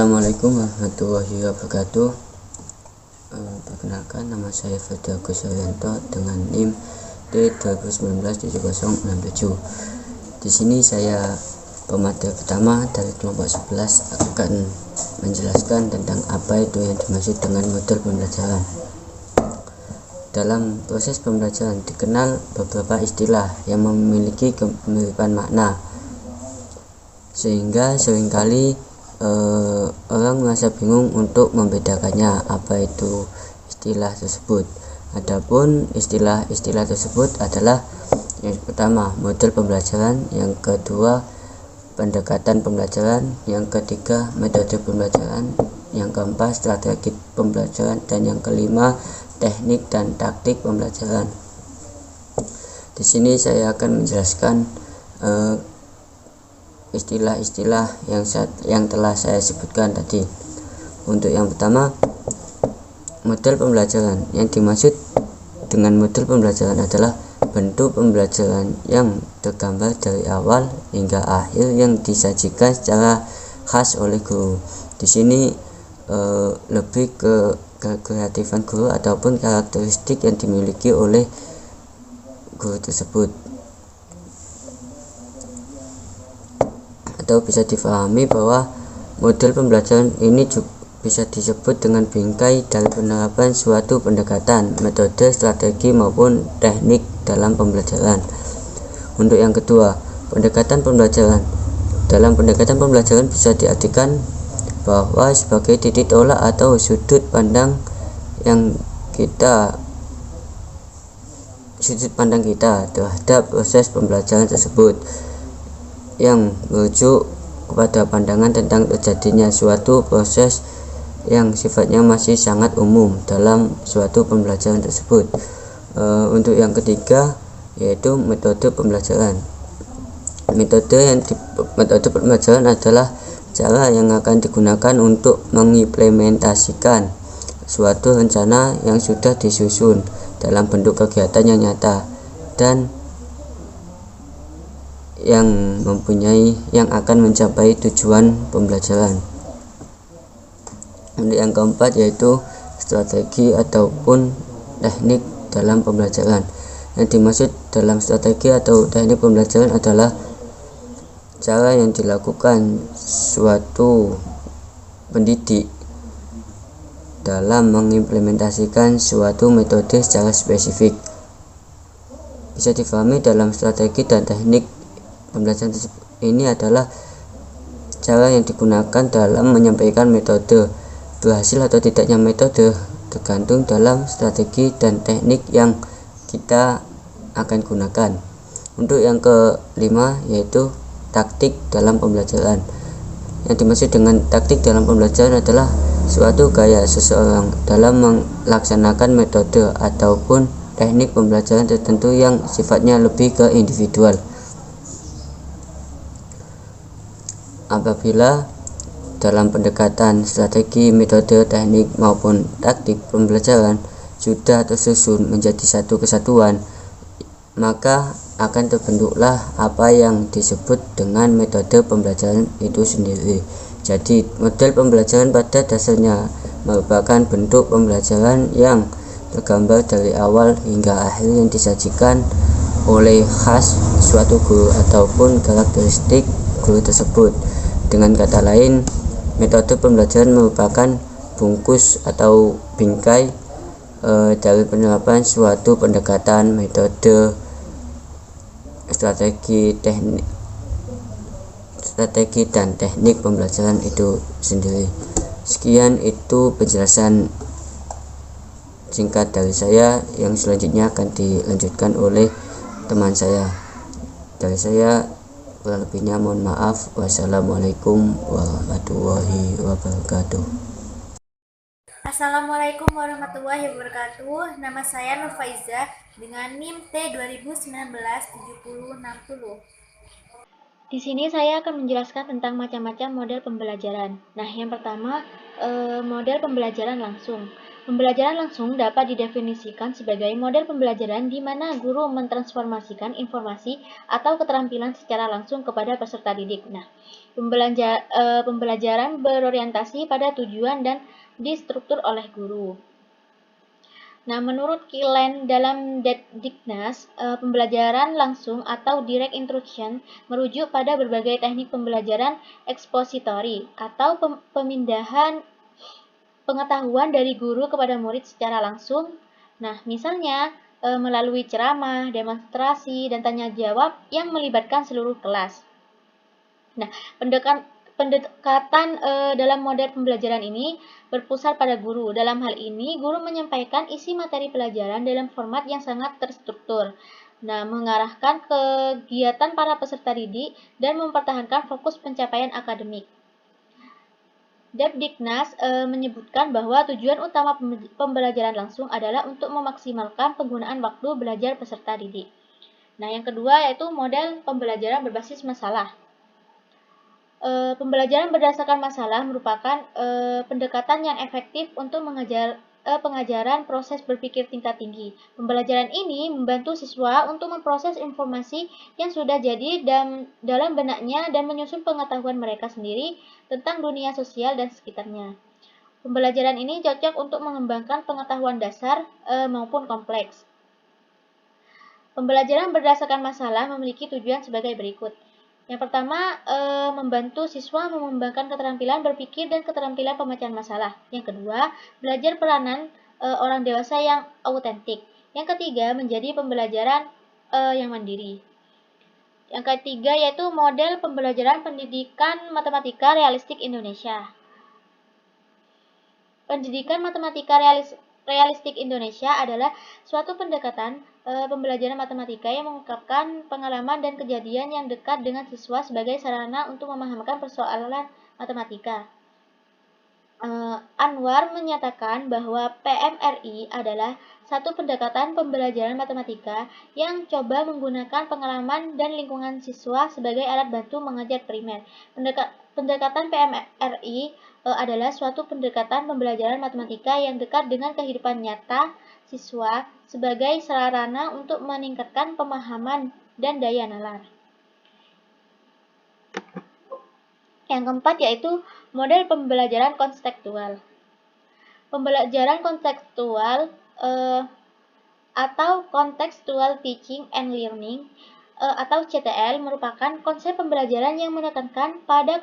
Assalamualaikum warahmatullahi wabarakatuh. Perkenalkan, nama saya Fadil Agus Haryanto dengan NIM D20197067. Di sini saya pemateri pertama dari kelompok 11 akan menjelaskan tentang apa itu yang dimaksud dengan model pembelajaran. Dalam proses pembelajaran dikenal beberapa istilah yang memiliki kemiripan makna, sehingga seringkali orang merasa bingung untuk membedakannya apa itu istilah tersebut. Adapun istilah-istilah tersebut adalah yang pertama model pembelajaran, yang kedua pendekatan pembelajaran, yang ketiga metode pembelajaran, yang keempat strategi pembelajaran, dan yang kelima teknik dan taktik pembelajaran. Di sini saya akan menjelaskan istilah-istilah yang telah saya sebutkan tadi. Untuk yang pertama, model pembelajaran. Yang dimaksud dengan model pembelajaran adalah bentuk pembelajaran yang tergambar dari awal hingga akhir yang disajikan secara khas oleh guru. Di sini lebih ke kreatifan guru ataupun karakteristik yang dimiliki oleh guru tersebut. Atau bisa difahami bahwa model pembelajaran ini juga bisa disebut dengan bingkai dari penerapan suatu pendekatan, metode, strategi maupun teknik dalam pembelajaran. Untuk yang kedua, pendekatan pembelajaran. Dalam pendekatan pembelajaran bisa diartikan bahwa sebagai titik tolak atau sudut pandang kita terhadap proses pembelajaran tersebut, yang merujuk kepada pandangan tentang terjadinya suatu proses yang sifatnya masih sangat umum dalam suatu pembelajaran tersebut. Untuk yang ketiga, yaitu metode pembelajaran. Metode pembelajaran adalah cara yang akan digunakan untuk mengimplementasikan suatu rencana yang sudah disusun dalam bentuk kegiatan yang nyata dan yang akan mencapai tujuan pembelajaran. Untuk yang keempat, yaitu strategi ataupun teknik dalam pembelajaran. Yang dimaksud dalam strategi atau teknik pembelajaran adalah cara yang dilakukan suatu pendidik dalam mengimplementasikan suatu metode secara spesifik. Bisa difahami dalam strategi dan teknik pembelajaran ini adalah cara yang digunakan dalam menyampaikan metode. Berhasil atau tidaknya metode tergantung dalam strategi dan teknik yang kita akan gunakan. Untuk yang kelima, yaitu taktik dalam pembelajaran. Yang dimaksud dengan taktik dalam pembelajaran adalah suatu gaya seseorang dalam melaksanakan metode ataupun teknik pembelajaran tertentu yang sifatnya lebih ke individual. Apabila dalam pendekatan strategi, metode, teknik maupun taktik pembelajaran sudah tersusun menjadi satu kesatuan, maka akan terbentuklah apa yang disebut dengan metode pembelajaran itu sendiri. Jadi model pembelajaran pada dasarnya merupakan bentuk pembelajaran yang tergambar dari awal hingga akhir yang disajikan oleh khas suatu guru ataupun karakteristik guru tersebut. Dengan kata lain, metode pembelajaran merupakan bungkus atau bingkai dari penerapan suatu pendekatan, metode, strategi dan teknik pembelajaran itu sendiri. Sekian itu penjelasan singkat dari saya, yang selanjutnya akan dilanjutkan oleh teman saya. Dari saya, kurang lebihnya mohon maaf. Wassalamualaikum warahmatullahi wabarakatuh. Assalamualaikum warahmatullahi wabarakatuh. Nama saya Nur Faiza dengan NIM T20197060. Di sini saya akan menjelaskan tentang macam-macam model pembelajaran. Nah, yang pertama, model pembelajaran langsung. Pembelajaran langsung dapat didefinisikan sebagai model pembelajaran di mana guru mentransformasikan informasi atau keterampilan secara langsung kepada peserta didik. Nah, pembelajaran berorientasi pada tujuan dan distruktur oleh guru. Nah, menurut Kilen dalam Diknas, pembelajaran langsung atau direct instruction merujuk pada berbagai teknik pembelajaran ekspositori atau pemindahan pengetahuan dari guru kepada murid secara langsung. Nah, misalnya melalui ceramah, demonstrasi, dan tanya jawab yang melibatkan seluruh kelas. Nah, pendekatan dalam model pembelajaran ini berpusat pada guru. Dalam hal ini, guru menyampaikan isi materi pelajaran dalam format yang sangat terstruktur. Nah, mengarahkan kegiatan para peserta didik dan mempertahankan fokus pencapaian akademik. Depdiknas menyebutkan bahwa tujuan utama pembelajaran langsung adalah untuk memaksimalkan penggunaan waktu belajar peserta didik. Nah, yang kedua yaitu model pembelajaran berbasis masalah. Pembelajaran berdasarkan masalah merupakan pendekatan yang efektif untuk pengajaran proses berpikir tingkat tinggi. Pembelajaran ini membantu siswa untuk memproses informasi yang sudah jadi dalam benaknya dan menyusun pengetahuan mereka sendiri tentang dunia sosial dan sekitarnya. Pembelajaran ini cocok untuk mengembangkan pengetahuan dasar maupun kompleks. Pembelajaran berdasarkan masalah memiliki tujuan sebagai berikut. Yang pertama, membantu siswa mengembangkan keterampilan berpikir dan keterampilan pemecahan masalah. Yang kedua, belajar peranan orang dewasa yang autentik. Yang ketiga, menjadi pembelajaran yang mandiri. Yang ketiga yaitu model pembelajaran pendidikan matematika realistik Indonesia. Pendidikan matematika realistik Indonesia adalah suatu pendekatan pembelajaran matematika yang mengungkapkan pengalaman dan kejadian yang dekat dengan siswa sebagai sarana untuk memahamkan persoalan matematika. Anwar menyatakan bahwa PMRI adalah satu pendekatan pembelajaran matematika yang coba menggunakan pengalaman dan lingkungan siswa sebagai alat bantu mengajar primer. Pendekatan PMRI adalah suatu pendekatan pembelajaran matematika yang dekat dengan kehidupan nyata siswa sebagai sarana untuk meningkatkan pemahaman dan daya nalar. Yang keempat yaitu model pembelajaran konstekstual. Pembelajaran kontekstual atau Contextual Teaching and Learning atau CTL merupakan konsep pembelajaran yang menekankan pada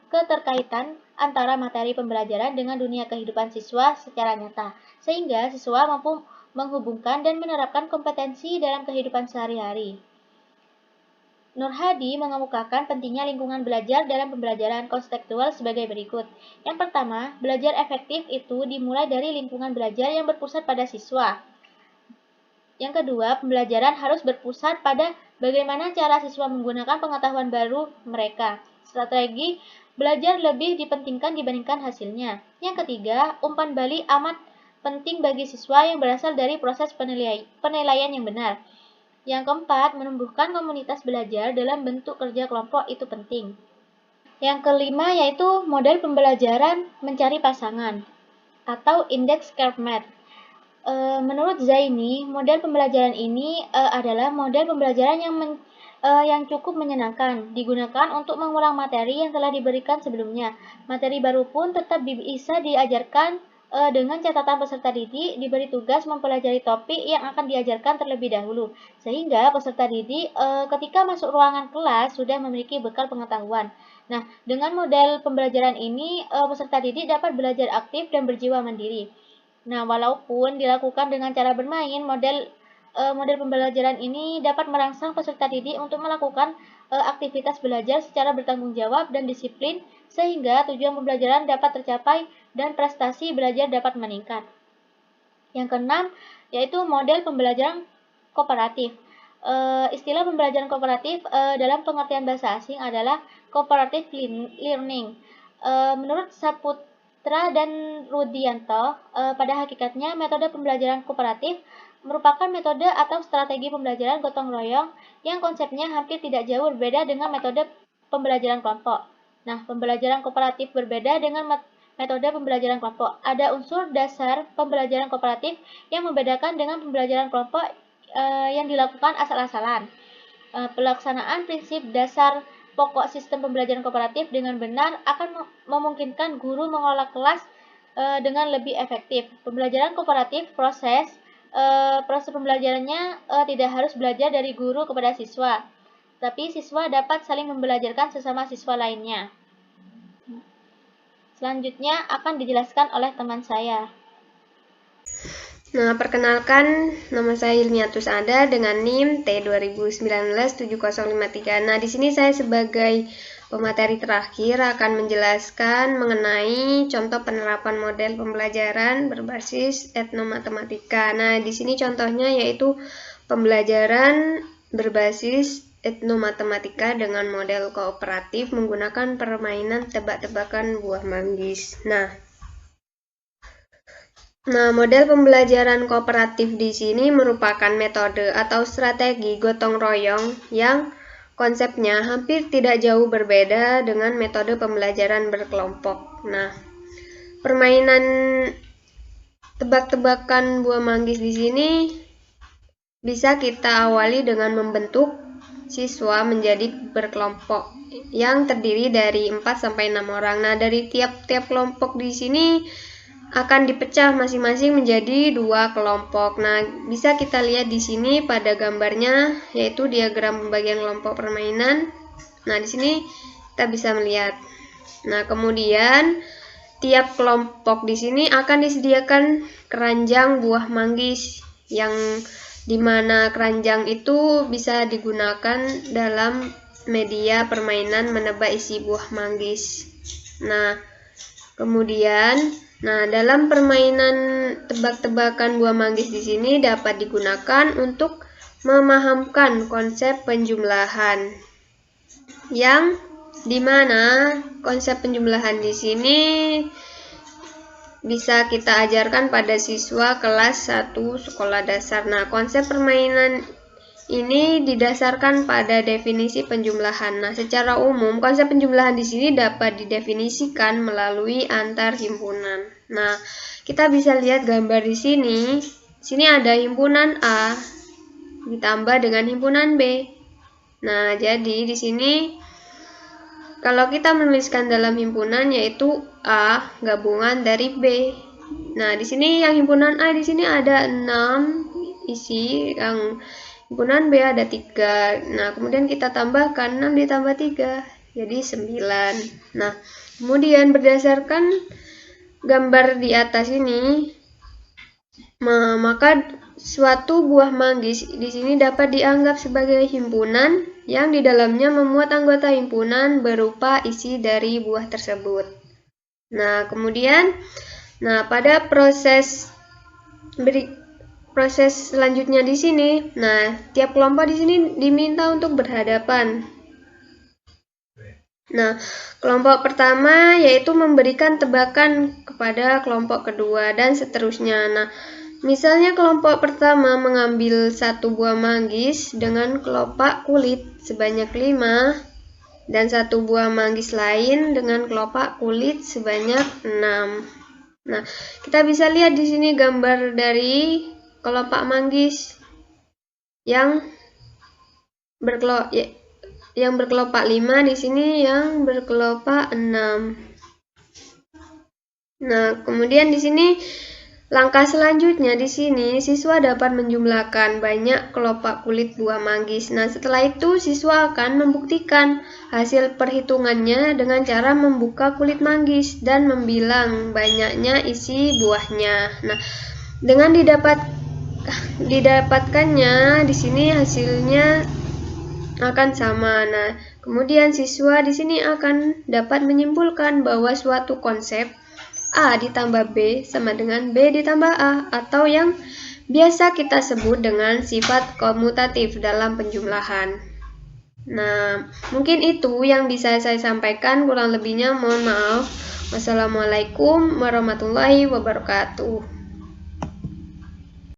keterkaitan antara materi pembelajaran dengan dunia kehidupan siswa secara nyata, sehingga siswa mampu menghubungkan dan menerapkan kompetensi dalam kehidupan sehari-hari. Nur Hadi mengemukakan pentingnya lingkungan belajar dalam pembelajaran konstekstual sebagai berikut. Yang pertama, belajar efektif itu dimulai dari lingkungan belajar yang berpusat pada siswa. Yang kedua, pembelajaran harus berpusat pada bagaimana cara siswa menggunakan pengetahuan baru mereka. Strategi belajar lebih dipentingkan dibandingkan hasilnya. Yang ketiga, umpan balik amat penting bagi siswa yang berasal dari proses penilaian yang benar. Yang keempat, menumbuhkan komunitas belajar dalam bentuk kerja kelompok itu penting. Yang kelima yaitu model pembelajaran mencari pasangan atau index curve math. Menurut Zaini, model pembelajaran ini adalah model pembelajaran yang cukup menyenangkan, digunakan untuk mengulang materi yang telah diberikan sebelumnya. Materi baru pun tetap bisa diajarkan dengan catatan peserta didik diberi tugas mempelajari topik yang akan diajarkan terlebih dahulu, sehingga peserta didik ketika masuk ruangan kelas sudah memiliki bekal pengetahuan. Nah, dengan model pembelajaran ini, peserta didik dapat belajar aktif dan berjiwa mandiri. Nah, walaupun dilakukan dengan cara bermain, model pembelajaran ini dapat merangsang peserta didik untuk melakukan aktivitas belajar secara bertanggung jawab dan disiplin, sehingga tujuan pembelajaran dapat tercapai dan prestasi belajar dapat meningkat. Yang keenam, yaitu model pembelajaran kooperatif. Istilah pembelajaran kooperatif dalam pengertian bahasa asing adalah cooperative learning. Menurut Saputra dan Rudianto, pada hakikatnya metode pembelajaran kooperatif merupakan metode atau strategi pembelajaran gotong royong yang konsepnya hampir tidak jauh berbeda dengan metode pembelajaran kelompok. Nah, pembelajaran kooperatif berbeda dengan metode pembelajaran kelompok. Ada unsur dasar pembelajaran kooperatif yang membedakan dengan pembelajaran kelompok yang dilakukan asal-asalan. Pelaksanaan prinsip dasar pokok sistem pembelajaran kooperatif dengan benar akan memungkinkan guru mengelola kelas dengan lebih efektif. Pembelajaran kooperatif proses pembelajarannya tidak harus belajar dari guru kepada siswa, tapi siswa dapat saling membelajarkan sesama siswa lainnya. Selanjutnya akan dijelaskan oleh teman saya. Nah, perkenalkan, nama saya Hilmiatus Ada dengan NIM T20197053. Nah, di sini saya sebagai pemateri terakhir akan menjelaskan mengenai contoh penerapan model pembelajaran berbasis etnomatematika. Nah, di sini contohnya yaitu pembelajaran berbasis etnomatematika dengan model kooperatif menggunakan permainan tebak-tebakan buah manggis. Nah, model pembelajaran kooperatif di sini merupakan metode atau strategi gotong royong yang konsepnya hampir tidak jauh berbeda dengan metode pembelajaran berkelompok. Nah, permainan tebak-tebakan buah manggis di sini bisa kita awali dengan membentuk siswa menjadi berkelompok yang terdiri dari 4-6 orang. Nah, dari tiap-tiap kelompok di sini akan dipecah masing-masing menjadi 2 kelompok. Nah, bisa kita lihat di sini pada gambarnya yaitu diagram pembagian kelompok permainan. Nah, di sini kita bisa melihat. Nah, kemudian tiap kelompok di sini akan disediakan keranjang buah manggis yang dimana keranjang itu bisa digunakan dalam media permainan menebak isi buah manggis. Nah, kemudian dalam permainan tebak-tebakan buah manggis di sini dapat digunakan untuk memahamkan konsep penjumlahan, yang dimana konsep penjumlahan di sini bisa kita ajarkan pada siswa kelas 1 sekolah dasar. Nah, konsep permainan ini didasarkan pada definisi penjumlahan. Nah, secara umum konsep penjumlahan di sini dapat didefinisikan melalui antar himpunan. Nah, kita bisa lihat gambar di sini. Sini ada himpunan A ditambah dengan himpunan B. Nah, jadi di sini kalau kita menuliskan dalam himpunan yaitu A gabungan dari B. Nah, di sini yang himpunan A di sini ada 6 isi, yang himpunan B ada 3. Nah, kemudian kita tambahkan 6 ditambah 3 jadi 9. Nah, kemudian berdasarkan gambar di atas ini, maka suatu buah manggis di sini dapat dianggap sebagai himpunan yang di dalamnya memuat anggota himpunan berupa isi dari buah tersebut. Nah, kemudian pada proses selanjutnya di sini, tiap kelompok di sini diminta untuk berhadapan. Nah, kelompok pertama yaitu memberikan tebakan kepada kelompok kedua dan seterusnya. Nah, misalnya kelompok pertama mengambil 1 buah manggis dengan kelopak kulit sebanyak 5 dan 1 buah manggis lain dengan kelopak kulit sebanyak 6. Nah, kita bisa lihat di sini gambar dari kelopak manggis yang berkelopak 5, di sini yang berkelopak 6. Nah, kemudian di sini langkah selanjutnya di sini siswa dapat menjumlahkan banyak kelopak kulit buah manggis. Nah, setelah itu siswa akan membuktikan hasil perhitungannya dengan cara membuka kulit manggis dan membilang banyaknya isi buahnya. Nah, dengan didapatkannya di sini hasilnya akan sama. Nah, kemudian siswa di sini akan dapat menyimpulkan bahwa suatu konsep A ditambah B sama dengan B ditambah A, atau yang biasa kita sebut dengan sifat komutatif dalam penjumlahan. Nah, mungkin itu yang bisa saya sampaikan, kurang lebihnya mohon maaf. Wassalamualaikum warahmatullahi wabarakatuh.